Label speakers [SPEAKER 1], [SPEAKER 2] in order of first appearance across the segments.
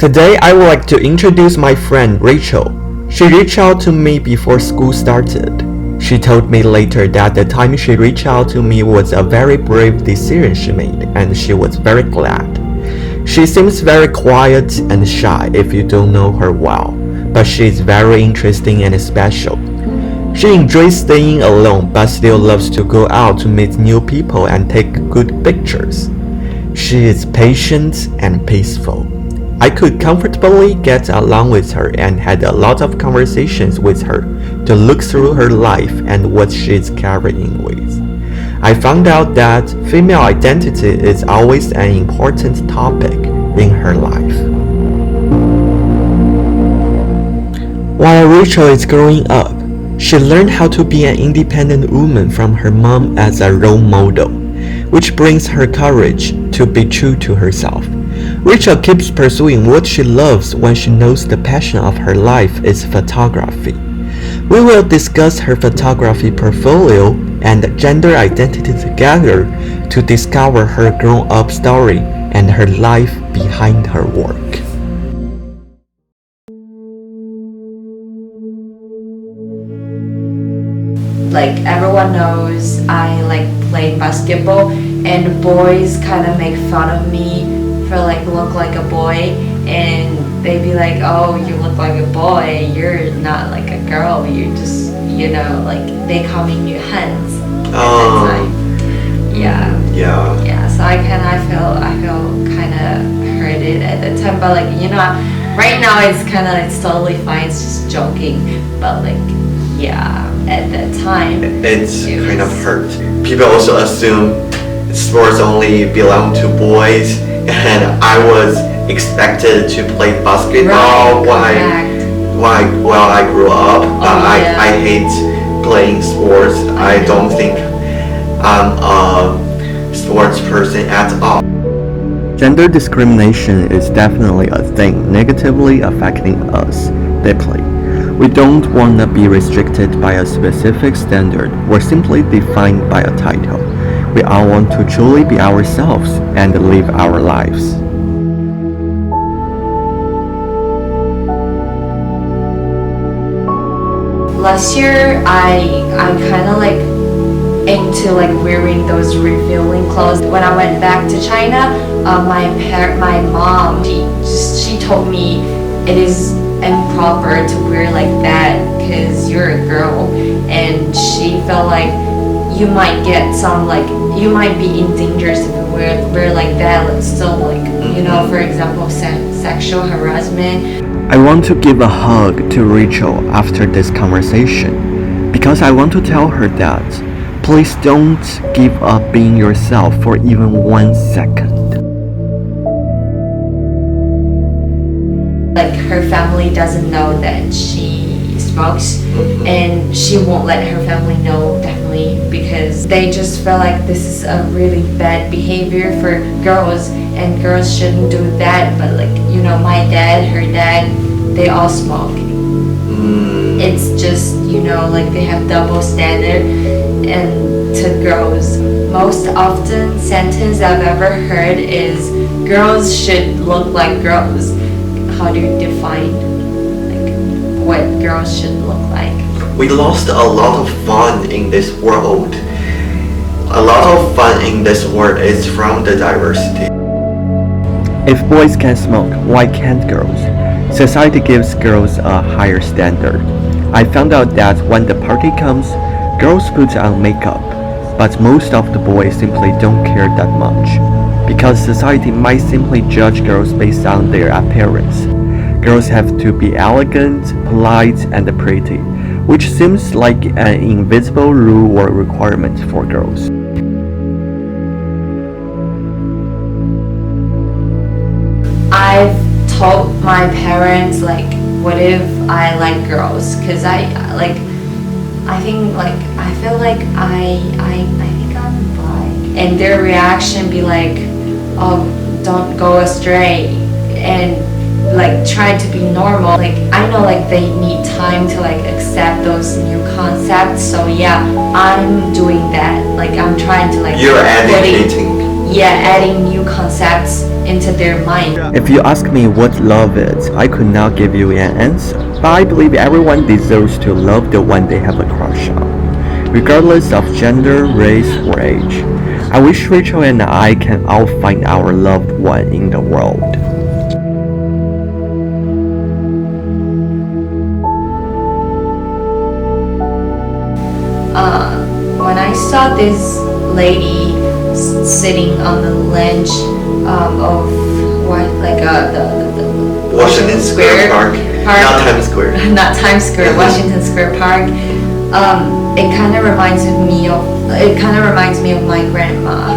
[SPEAKER 1] Today I would like to introduce my friend Rachel. She reached out to me before school started. She told me later that the time she reached out to me was a very brave decision she made, and she was very glad. She seems very quiet and shy if you don't know her well, but she is very interesting and special. She enjoys staying alone but still loves to go out to meet new people and take good pictures. She is patient and peaceful. I could comfortably get along with her and had a lot of conversations with her to look through her life and what she's carrying with. I found out that female identity is always an important topic in her life. While Rachel is growing up, she learned how to be an independent woman from her mom as a role model, which brings her courage to be true to herself. Rachel keeps pursuing what she loves when she knows the passion of her life is photography. We will discuss her photography portfolio and gender identity together to discover her grown-up story and her life behind her work.
[SPEAKER 2] Like everyone knows I like playing basketball, and boys kind of make fun of me for like look like a boy, and they be like, oh, you look like a boy, you're not like a girl, you just, like they call me 女汉子at that time. Yeah, so I feel kind of hurted at the time, but like right now it's totally fine, it's just joking, but like at that time
[SPEAKER 1] It's kind of hurt. People also assume sports only belong to boys, and I was expected to play basketball while I grew up, but I hate playing sports. I don't think I'm a sports person at all. Gender discrimination is definitely a thing negatively affecting us deeply. We don't want to be restricted by a specific standard or simply defined by a title. We all want to truly be ourselves and live our lives.
[SPEAKER 2] last year I kind of like into like wearing those revealing clothes. When I went back to China, my mom, she told me it is improper to wear like that because you're a girl, and she felt like you might get some like you might be in danger if you wear like that. Like still like for example sexual harassment.
[SPEAKER 1] I want to give a hug to Rachel after this conversation because I want to tell her that please don't give up being yourself for even 1 second.
[SPEAKER 2] Like her family doesn't know that she smokes, and she won't let her family know definitely because they just feel like this is a really bad behavior for girls and girls shouldn't do that. But like my dad, her dad, they all smoke. It's just like they have double standard. And to girls, most often sentence I've ever heard is girls should look like girls. How do you define like what girls should look like?
[SPEAKER 1] We lost a lot of fun in this world. A lot of fun in this world is from the diversity. If boys can smoke, why can't girls? Society gives girls a higher standard. I found out that when the party comes, girls put on makeup, but most of the boys simply don't care that much, because society might simply judge girls based on their appearance. Girls have to be elegant, polite, and pretty, which seems like an invisible rule or requirement for girls.
[SPEAKER 2] I've told my parents like, what if I like girls? Cause I feel like I think I'm bi. And their reaction be like, oh, don't go astray, and like try to be normal. Like I know like they need time to like accept those new concepts. So yeah, I'm doing that. Like I'm trying to like
[SPEAKER 1] You're educating.
[SPEAKER 2] adding new concepts into their mind.
[SPEAKER 1] If you ask me what love is, I could not give you an answer. But I believe everyone deserves to love the one they have a crush on, regardless of gender, race, or age. I wish Rachel and I can all find our loved one in the world.
[SPEAKER 2] When I saw this lady sitting on the bench of what, like the
[SPEAKER 1] Washington Square Park. Not Times Square.
[SPEAKER 2] Not Times Square, Washington Square Park. It kind of reminds me of my grandma.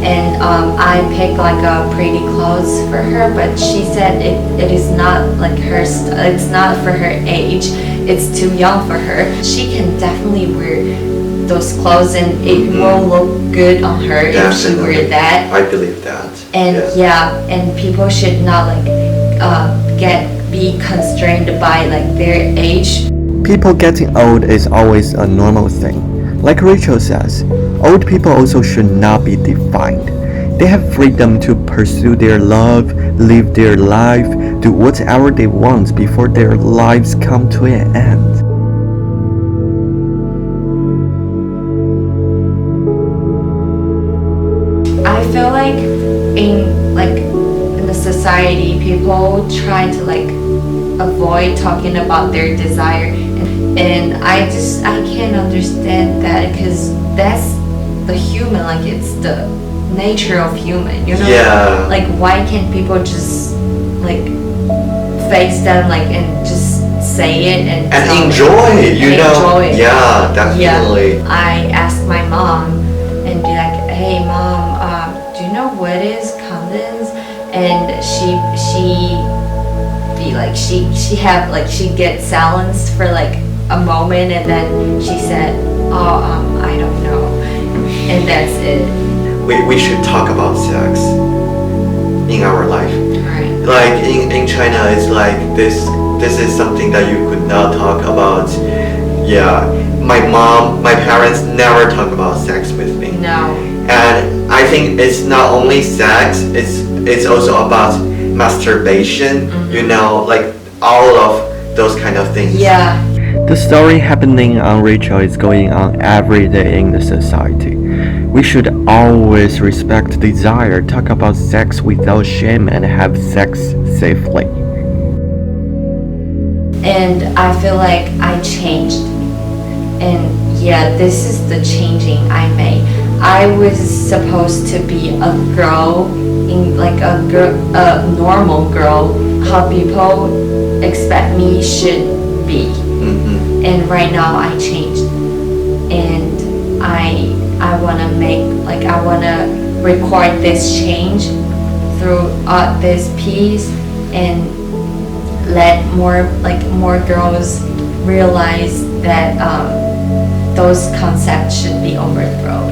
[SPEAKER 2] And I picked like a pretty clothes for her, but she said it is not like her. It's not for her age. It's too young for her. She can definitely wear those clothes, and it will look good on her if she wear that.
[SPEAKER 1] I believe that.
[SPEAKER 2] And and people should not like be constrained by like their age.
[SPEAKER 1] People getting old is always a normal thing. Like Rachel says, old people also should not be defined. They have freedom to pursue their love, live their life, do whatever they want before their lives come to an end.
[SPEAKER 2] I feel like in the society, people try to like avoid talking about their desire, and I can't understand that, because that's the human, like it's the nature of human, you know?
[SPEAKER 1] Yeah.
[SPEAKER 2] Like why can't people just like face them like and just say it and
[SPEAKER 1] enjoy it, you know?
[SPEAKER 2] Enjoy it.
[SPEAKER 1] Yeah, definitely.
[SPEAKER 2] Yeah. I asked my mom and be like, hey mom, do you know what is condoms? And she be like, she gets silenced for like a moment, and then she said, I don't know, and that's it.
[SPEAKER 1] We should talk about sex in our life.
[SPEAKER 2] Right.
[SPEAKER 1] Like in China, it's like this is something that you could not talk about. Yeah, my parents never talk about sex with me.
[SPEAKER 2] No.
[SPEAKER 1] And I think it's not only sex, it's also about masturbation, you know, like all of those kind of things.
[SPEAKER 2] Yeah.
[SPEAKER 1] The story happening on Rachel is going on every day in the society. We should always respect desire, talk about sex without shame, and have sex safely.
[SPEAKER 2] And I feel like I changed. And yeah, this is the changing I made. I was supposed to be a girl, a normal girl, how people expect me should be.
[SPEAKER 1] Mm-hmm.
[SPEAKER 2] And right now I changed, and I wanna record this change through this piece, and let more girls realize that those concepts should be overthrown.